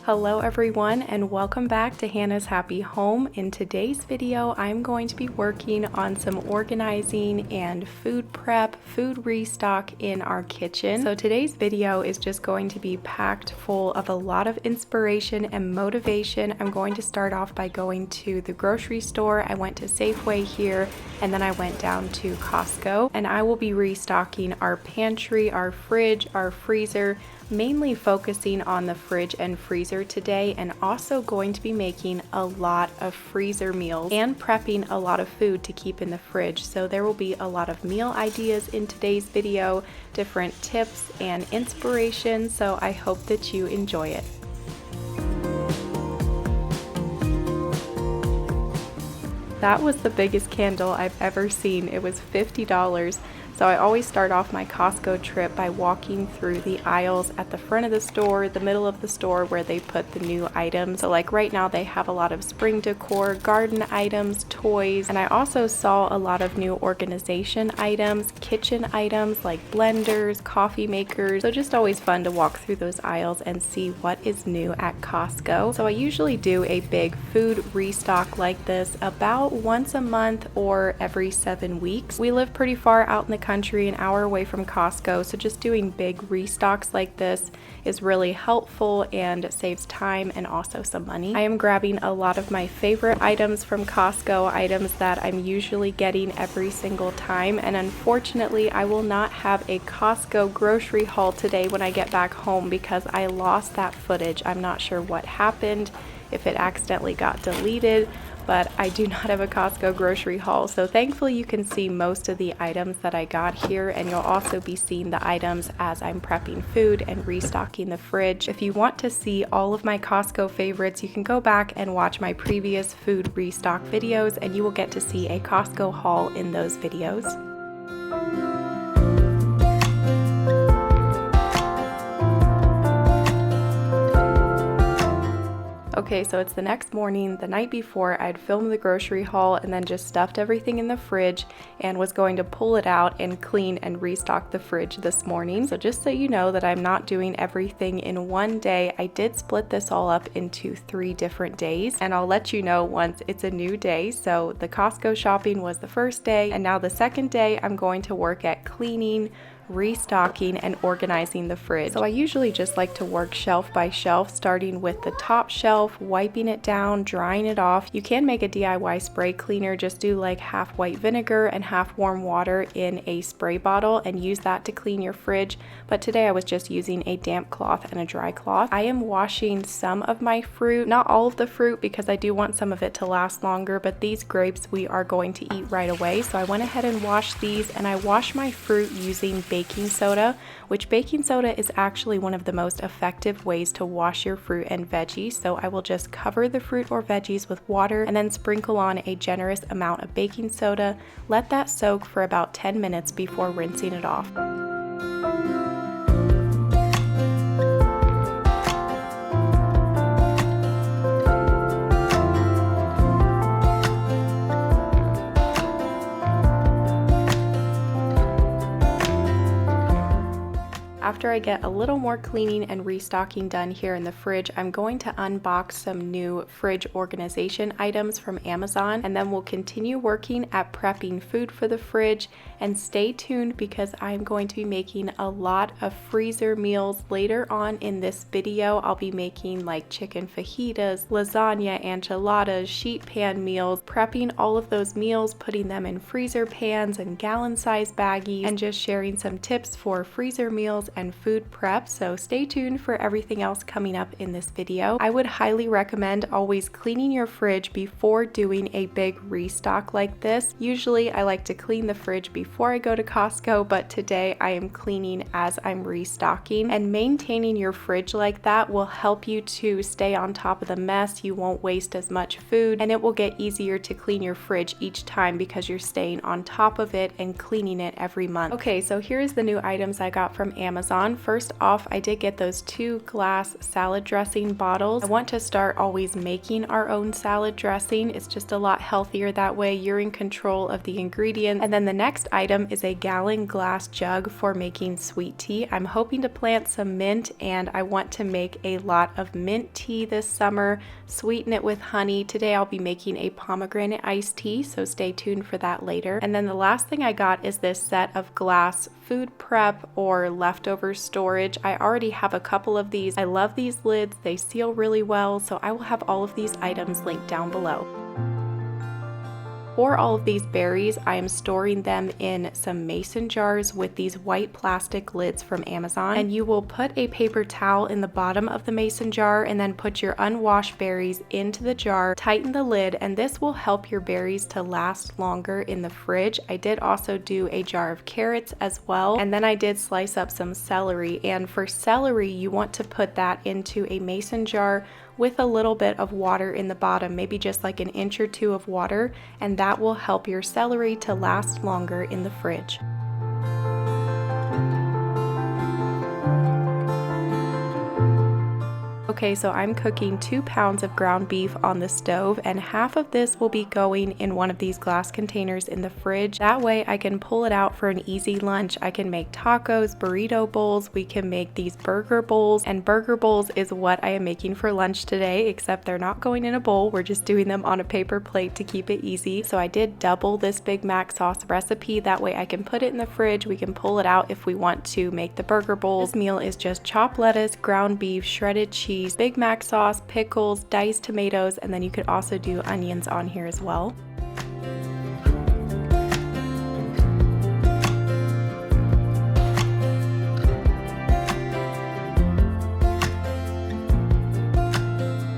Hello everyone and welcome back to Hannah's Happy Home. In today's video, I'm going to be working on some organizing and food prep, food restock in our kitchen. So today's video is just going to be packed full of a lot of inspiration and motivation. I'm going to start off by going to the grocery store. I went to Safeway here and then I went down to Costco, and I will be restocking our pantry, our fridge, our freezer, mainly focusing on the fridge and freezer today, and also going to be making a lot of freezer meals and prepping a lot of food to keep in the fridge. So there will be a lot of meal ideas in today's video, different tips and inspiration, so I hope that you enjoy it. That was the biggest candle I've ever seen. It was $50. So I always start off my Costco trip by walking through the aisles at the front of the store, the middle of the store where they put the new items. So like right now they have a lot of spring decor, garden items, toys, and I also saw a lot of new organization items, kitchen items like blenders, coffee makers. So just always fun to walk through those aisles and see what is new at Costco. So I usually do a big food restock like this about once a month or every 7 weeks. We live pretty far out in the country, an hour away from Costco, so just doing big restocks like this is really helpful and saves time and also some money. I am grabbing a lot of my favorite items from Costco, items that I'm usually getting every single time, and unfortunately I will not have a Costco grocery haul today when I get back home because I lost that footage. I'm not sure what happened, if it accidentally got deleted, but I do not have a Costco grocery haul. So thankfully you can see most of the items that I got here, and you'll also be seeing the items as I'm prepping food and restocking the fridge. If you want to see all of my Costco favorites, you can go back and watch my previous food restock videos and you will get to see a Costco haul in those videos. Okay, so it's the next morning. The night before, I'd filmed the grocery haul and then just stuffed everything in the fridge and was going to pull it out and clean and restock the fridge this morning. So just so you know that I'm not doing everything in one day, I did split this all up into 3 different days, and I'll let you know once it's a new day. So the Costco shopping was the first day, and now the second day I'm going to work at cleaning, restocking, and organizing the fridge. So I usually just like to work shelf by shelf, starting with the top shelf, wiping it down, drying it off. You can make a DIY spray cleaner, just do like half white vinegar and half warm water in a spray bottle and use that to clean your fridge. But today I was just using a damp cloth and a dry cloth. I am washing some of my fruit, not all of the fruit because I do want some of it to last longer, but these grapes we are going to eat right away. So I went ahead and washed these, and I wash my fruit using baking soda, which baking soda is actually one of the most effective ways to wash your fruit and veggies. So I will just cover the fruit or veggies with water and then sprinkle on a generous amount of baking soda. Let that soak for about 10 minutes before rinsing it off. After I get a little more cleaning and restocking done here in the fridge, I'm going to unbox some new fridge organization items from Amazon, and then we'll continue working at prepping food for the fridge. And stay tuned because I'm going to be making a lot of freezer meals later on in this video. I'll be making like chicken fajitas, lasagna, enchiladas, sheet pan meals, prepping all of those meals, putting them in freezer pans and gallon-sized baggies, and just sharing some tips for freezer meals and food prep. So stay tuned for everything else coming up in this video. I would highly recommend always cleaning your fridge before doing a big restock like this. Usually I like to clean the fridge before I go to Costco, but today I am cleaning as I'm restocking, and maintaining your fridge like that will help you to stay on top of the mess. You won't waste as much food, and it will get easier to clean your fridge each time because you're staying on top of it and cleaning it every month. Okay, so here's the new items I got from Amazon. First off, I did get those 2 glass salad dressing bottles. I want to start always making our own salad dressing. It's just a lot healthier that way. You're in control of the ingredients. And then the next item is a gallon glass jug for making sweet tea. I'm hoping to plant some mint, and I want to make a lot of mint tea this summer, sweeten it with honey. Today I'll be making a pomegranate iced tea, so stay tuned for that later. And then the last thing I got is this set of glass food prep or leftover storage. I already have a couple of these. I love these lids. They seal really well, so I will have all of these items linked down below. For all of these berries, I am storing them in some mason jars with these white plastic lids from Amazon. And you will put a paper towel in the bottom of the mason jar and then put your unwashed berries into the jar, tighten the lid, and this will help your berries to last longer in the fridge. I did also do a jar of carrots as well, and then I did slice up some celery. And for celery, you want to put that into a mason jar with a little bit of water in the bottom, maybe just like an inch or two of water, and that will help your celery to last longer in the fridge. Okay, so I'm cooking 2 pounds of ground beef on the stove, and half of this will be going in one of these glass containers in the fridge. That way I can pull it out for an easy lunch. I can make tacos, burrito bowls, we can make these burger bowls, and burger bowls is what I am making for lunch today, except they're not going in a bowl. We're just doing them on a paper plate to keep it easy. So I did double this Big Mac sauce recipe. That way I can put it in the fridge. We can pull it out if we want to make the burger bowls. This meal is just chopped lettuce, ground beef, shredded cheese, Big Mac sauce, pickles, diced tomatoes, and then you could also do onions on here as well.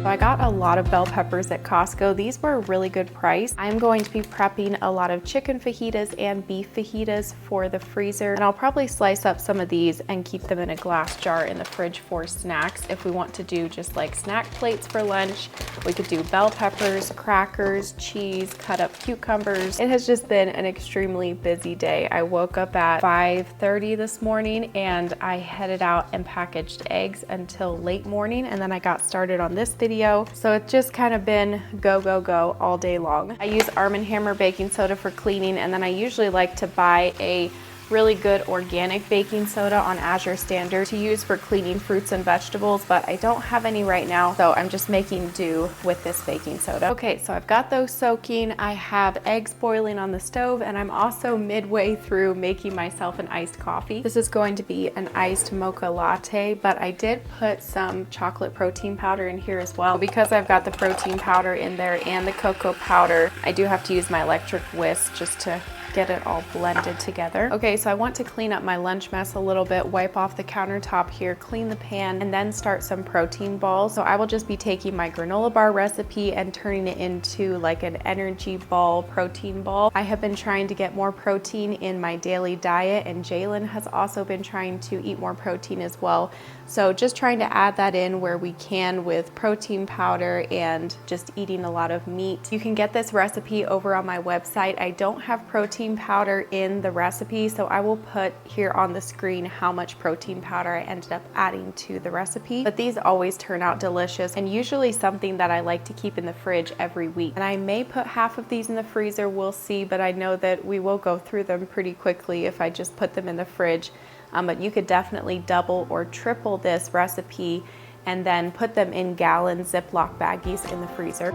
So I got a lot of bell peppers at Costco. These were a really good price. I'm going to be prepping a lot of chicken fajitas and beef fajitas for the freezer, and I'll probably slice up some of these and keep them in a glass jar in the fridge for snacks. If we want to do just like snack plates for lunch, we could do bell peppers, crackers, cheese, cut up cucumbers. It has just been an extremely busy day. I woke up at 5:30 this morning and I headed out and packaged eggs until late morning, and then I got started on this video. So it's just kind of been go, go, go all day long. I use Arm & Hammer baking soda for cleaning, and then I usually like to buy a really good organic baking soda on Azure Standard to use for cleaning fruits and vegetables, but I don't have any right now, so I'm just making do with this baking soda. Okay, so I've got those soaking. I have eggs boiling on the stove, and I'm also midway through making myself an iced coffee. This is going to be an iced mocha latte, but I did put some chocolate protein powder in here as well. Because I've got the protein powder in there and the cocoa powder, I do have to use my electric whisk just to get it all blended together. Okay, so I want to clean up my lunch mess a little bit, wipe off the countertop here, clean the pan, and then start some protein balls. So I will just be taking my granola bar recipe and turning it into like an energy ball, protein ball. I have been trying to get more protein in my daily diet, and Jalen has also been trying to eat more protein as well. So just trying to add that in where we can with protein powder and just eating a lot of meat. You can get this recipe over on my website. I don't have protein powder in the recipe, so I will put here on the screen how much protein powder I ended up adding to the recipe. But these always turn out delicious, and usually something that I like to keep in the fridge every week. And I may put half of these in the freezer, we'll see, but I know that we will go through them pretty quickly if I just put them in the fridge. But you could definitely double or triple this recipe and then put them in gallon Ziploc baggies in the freezer.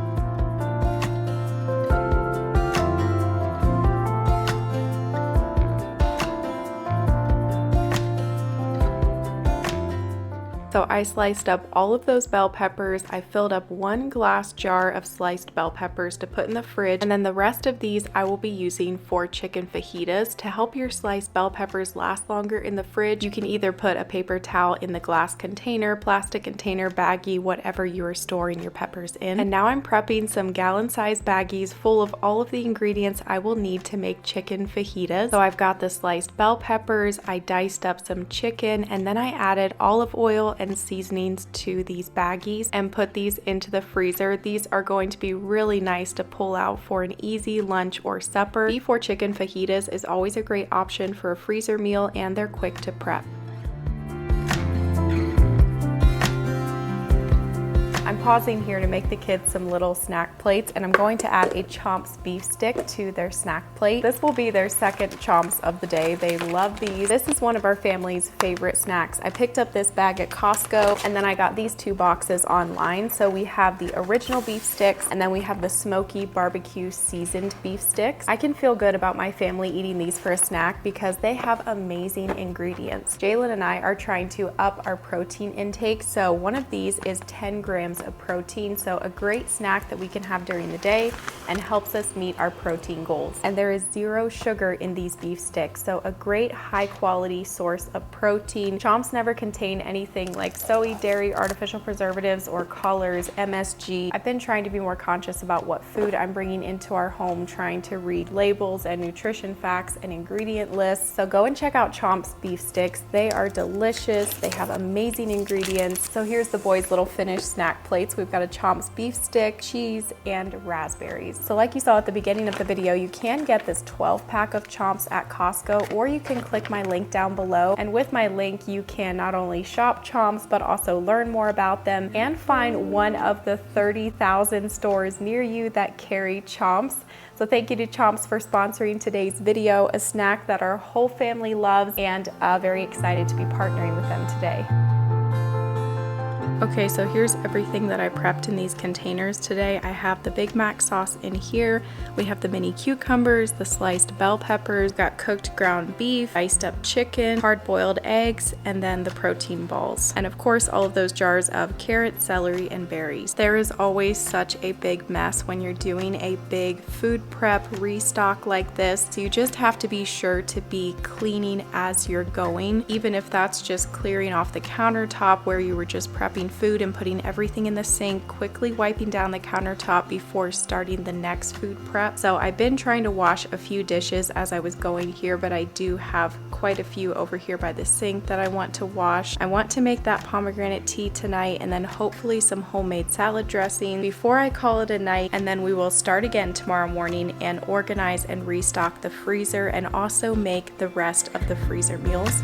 So I sliced up all of those bell peppers. I filled up 1 glass jar of sliced bell peppers to put in the fridge, and then the rest of these I will be using for chicken fajitas. To help your sliced bell peppers last longer in the fridge, you can either put a paper towel in the glass container, plastic container, baggie, whatever you are storing your peppers in. And now I'm prepping some gallon-sized baggies full of all of the ingredients I will need to make chicken fajitas. So I've got the sliced bell peppers, I diced up some chicken, and then I added olive oil and seasonings to these baggies and put these into the freezer. These are going to be really nice to pull out for an easy lunch or supper. Beef or chicken fajitas is always a great option for a freezer meal, and they're quick to prep. I'm pausing here to make the kids some little snack plates, and I'm going to add a Chomps beef stick to their snack plate. This will be their second Chomps of the day. They love these. This is one of our family's favorite snacks. I picked up this bag at Costco, and then I got these 2 boxes online. So we have the original beef sticks, and then we have the smoky barbecue seasoned beef sticks. I can feel good about my family eating these for a snack because they have amazing ingredients. Jalen and I are trying to up our protein intake, so one of these is 10 grams of protein, so a great snack that we can have during the day and helps us meet our protein goals. And there is 0 sugar in these beef sticks, so a great high quality source of protein. Chomps never contain anything like soy, dairy, artificial preservatives, or colors, MSG. I've been trying to be more conscious about what food I'm bringing into our home, trying to read labels and nutrition facts and ingredient lists. So go and check out Chomps beef sticks. They are delicious. They have amazing ingredients. So here's the boys' little finished snack plates. We've got a Chomps beef stick, cheese, and raspberries. So like you saw at the beginning of the video, you can get this 12-pack of Chomps at Costco, or you can click my link down below. And with my link, you can not only shop Chomps, but also learn more about them and find one of the 30,000 stores near you that carry Chomps. So thank you to Chomps for sponsoring today's video, a snack that our whole family loves, and very excited to be partnering with them today. Okay, so here's everything that I prepped in these containers today. I have the Big Mac sauce in here. We have the mini cucumbers, the sliced bell peppers, got cooked ground beef, diced up chicken, hard-boiled eggs, and then the protein balls. And of course, all of those jars of carrots, celery, and berries. There is always such a big mess when you're doing a big food prep restock like this. So you just have to be sure to be cleaning as you're going, even if that's just clearing off the countertop where you were just prepping food and putting everything in the sink, quickly wiping down the countertop before starting the next food prep. So I've been trying to wash a few dishes as I was going here, but I do have quite a few over here by the sink that I want to wash. I want to make that pomegranate tea tonight, and then hopefully some homemade salad dressing before I call it a night, and then we will start again tomorrow morning and organize and restock the freezer and also make the rest of the freezer meals.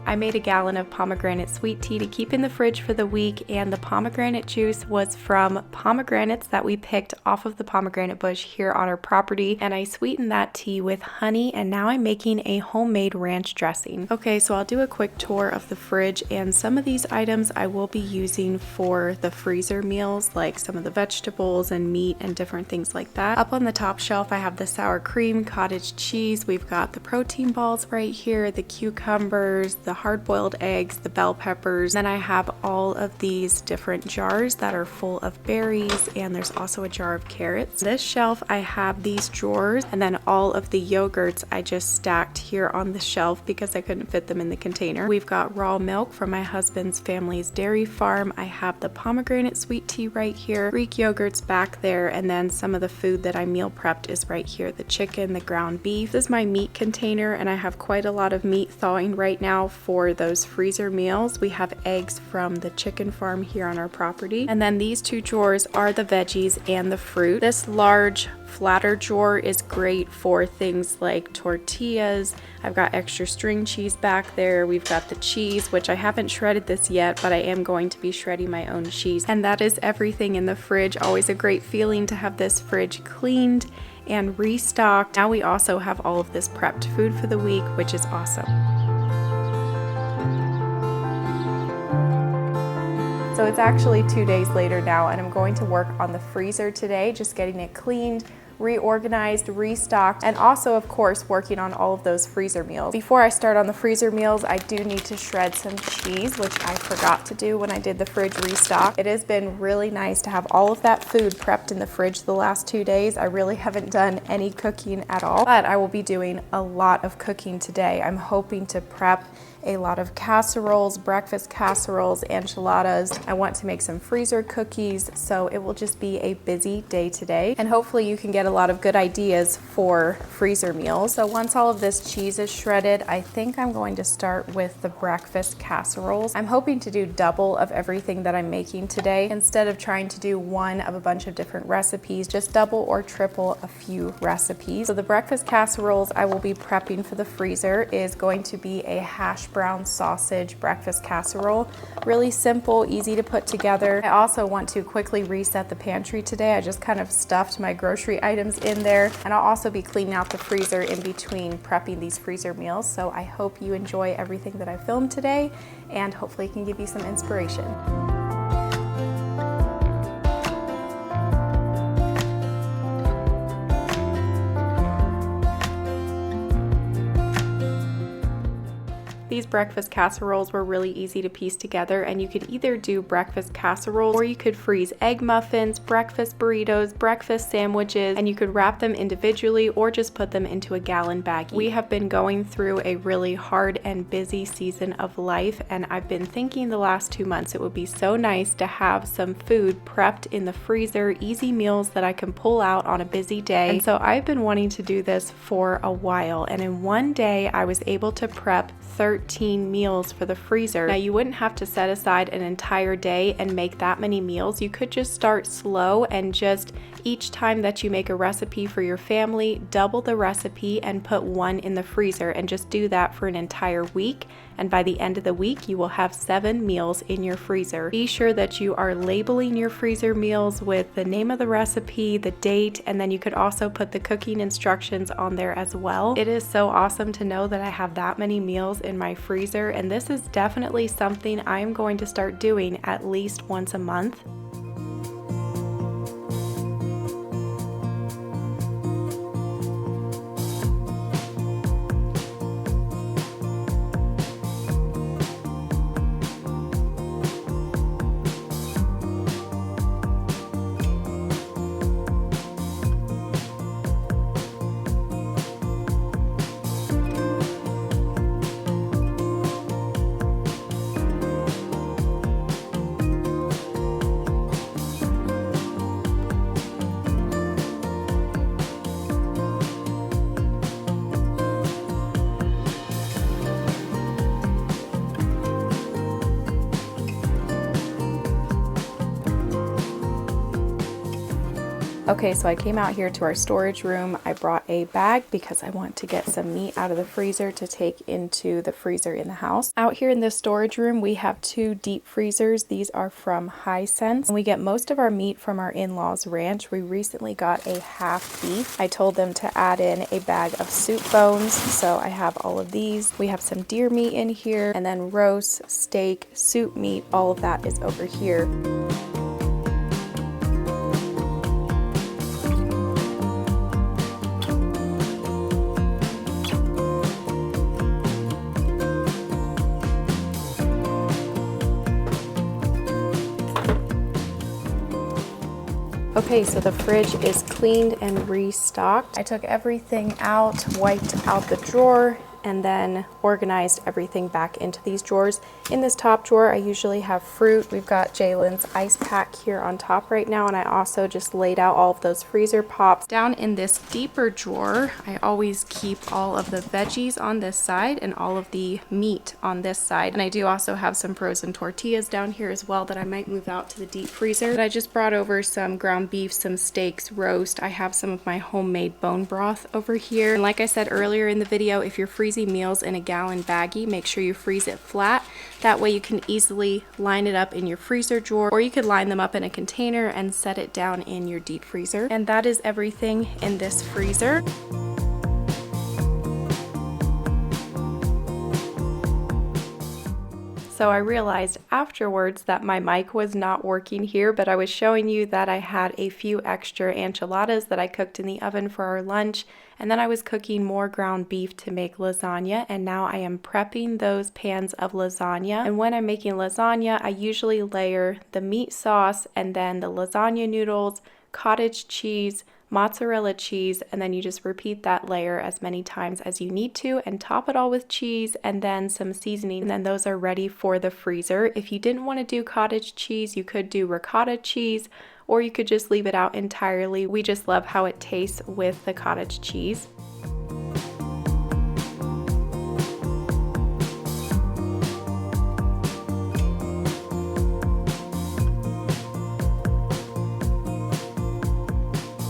I made a gallon of pomegranate sweet tea to keep in the fridge for the week, and the pomegranate juice was from pomegranates that we picked off of the pomegranate bush here on our property, and I sweetened that tea with honey, and now I'm making a homemade ranch dressing. Okay, so I'll do a quick tour of the fridge, and some of these items I will be using for the freezer meals, like some of the vegetables and meat and different things like that. Up on the top shelf, I have the sour cream, cottage cheese, we've got the protein balls right here, the cucumbers, the hard-boiled eggs, the bell peppers. Then I have all of these different jars that are full of berries, and there's also a jar of carrots. This shelf, I have these drawers, and then all of the yogurts I just stacked here on the shelf because I couldn't fit them in the container. We've got raw milk from my husband's family's dairy farm. I have the pomegranate sweet tea right here, Greek yogurts back there, and then some of the food that I meal prepped is right here, the chicken, the ground beef. This is my meat container, and I have quite a lot of meat thawing right now for those freezer meals. We have eggs from the chicken farm here on our property. And then these 2 drawers are the veggies and the fruit. This large flatter drawer is great for things like tortillas. I've got extra string cheese back there. We've got the cheese, which I haven't shredded this yet, but I am going to be shredding my own cheese. And that is everything in the fridge. Always a great feeling to have this fridge cleaned and restocked. Now we also have all of this prepped food for the week, which is awesome. So it's actually 2 days later now, and I'm going to work on the freezer today, just getting it cleaned, reorganized, restocked, and also of course working on all of those freezer meals. Before I start on the freezer meals, I do need to shred some cheese, which I forgot to do when I did the fridge restock. It has been really nice to have all of that food prepped in the fridge the last 2 days. I really haven't done any cooking at all, but I will be doing a lot of cooking today. I'm hoping to prep a lot of casseroles, breakfast casseroles, enchiladas. I want to make some freezer cookies, so it will just be a busy day today. And hopefully you can get a lot of good ideas for freezer meals. So once all of this cheese is shredded, I think I'm going to start with the breakfast casseroles. I'm hoping to do double of everything that I'm making today. Instead of trying to do one of a bunch of different recipes, just double or triple a few recipes. So the breakfast casseroles I will be prepping for the freezer is going to be a hash brown sausage breakfast casserole. Really simple, easy to put together. I also want to quickly reset the pantry today. I just kind of stuffed my grocery items in there, and I'll also be cleaning out the freezer in between prepping these freezer meals. So I hope you enjoy everything that I filmed today, and hopefully it can give you some inspiration. These breakfast casseroles were really easy to piece together, and you could either do breakfast casseroles or you could freeze egg muffins, breakfast burritos, breakfast sandwiches, and you could wrap them individually or just put them into a gallon baggie. We have been going through a really hard and busy season of life, and I've been thinking the last 2 months it would be so nice to have some food prepped in the freezer, easy meals that I can pull out on a busy day. And so I've been wanting to do this for a while, and in one day I was able to prep 13 meals for the freezer. Now you wouldn't have to set aside an entire day and make that many meals. You could just start slow and just each time that you make a recipe for your family, double the recipe and put one in the freezer, and just do that for an entire week. And by the end of the week, you will have 7 meals in your freezer. Be sure that you are labeling your freezer meals with the name of the recipe, the date, and then you could also put the cooking instructions on there as well. It is so awesome to know that I have that many meals in my freezer, and this is definitely something I'm going to start doing at least once a month. Okay, so I came out here to our storage room. I brought a bag because I want to get some meat out of the freezer to take into the freezer in the house. Out here in this storage room, we have 2 deep freezers. These are from Hisense, and we get most of our meat from our in-laws ranch. We recently got a half beef. I told them to add in a bag of soup bones, so I have all of these. We have some deer meat in here, and then roast, steak, soup meat, all of that is over here. Okay, so the fridge is cleaned and restocked. I took everything out, wiped out the drawer, and then organized everything back into these drawers. In this top drawer, I usually have fruit. We've got Jalen's ice pack here on top right now, and I also just laid out all of those freezer pops. Down in this deeper drawer, I always keep all of the veggies on this side and all of the meat on this side. And I do also have some frozen tortillas down here as well that I might move out to the deep freezer. But I just brought over some ground beef, some steaks, roast. I have some of my homemade bone broth over here. And like I said earlier in the video, if you're freezing meals in a gallon baggie, make sure you freeze it flat. That way you can easily line it up in your freezer drawer, or you could line them up in a container and set it down in your deep freezer. And that is everything in this freezer. So I realized afterwards that my mic was not working here, but I was showing you that I had a few extra enchiladas that I cooked in the oven for our lunch, and then I was cooking more ground beef to make lasagna, and now I am prepping those pans of lasagna. And when I'm making lasagna, I usually layer the meat sauce and then the lasagna noodles, cottage cheese, mozzarella cheese, and then you just repeat that layer as many times as you need to and top it all with cheese and then some seasoning, and then those are ready for the freezer. If you didn't want to do cottage cheese, you could do ricotta cheese, or you could just leave it out entirely. We just love how it tastes with the cottage cheese.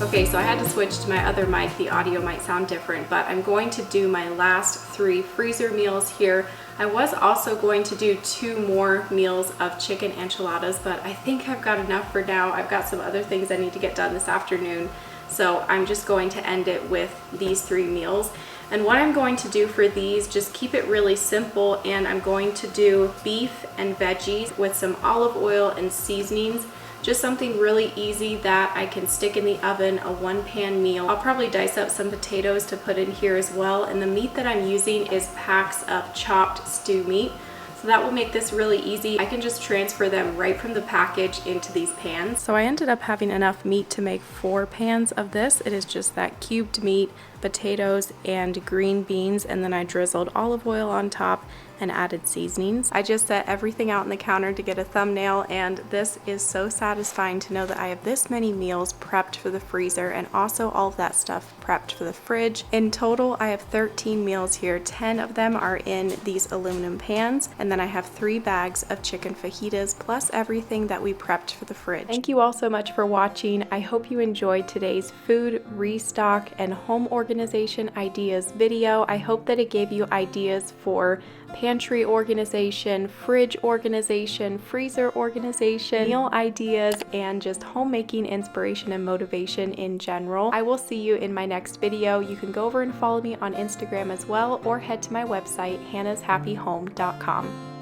Okay, so I had to switch to my other mic. The audio might sound different, but I'm going to do my last 3 freezer meals here. I was also going to do 2 more meals of chicken enchiladas, but I think I've got enough for now. I've got some other things I need to get done this afternoon, so I'm just going to end it with these 3 meals. And what I'm going to do for these, just keep it really simple, and I'm going to do beef and veggies with some olive oil and seasonings. Just something really easy that I can stick in the oven, a 1-pan meal. I'll probably dice up some potatoes to put in here as well, and the meat that I'm using is packs of chopped stew meat. So that will make this really easy. I can just transfer them right from the package into these pans. So I ended up having enough meat to make 4 pans of this. It is just that cubed meat, potatoes, and green beans, and then I drizzled olive oil on top and added seasonings. I just set everything out on the counter to get a thumbnail, and this is so satisfying to know that I have this many meals prepped for the freezer and also all of that stuff prepped for the fridge. In total, I have 13 meals here. 10 of them are in these aluminum pans, and then I have 3 bags of chicken fajitas plus everything that we prepped for the fridge. Thank you all so much for watching. I hope you enjoyed today's food restock and home organization ideas video. I hope that it gave you ideas for pantry organization, fridge organization, freezer organization, meal ideas, and just homemaking inspiration and motivation in general. I will see you in my next video. You can go over and follow me on Instagram as well, or head to my website, hannahshappyhome.com.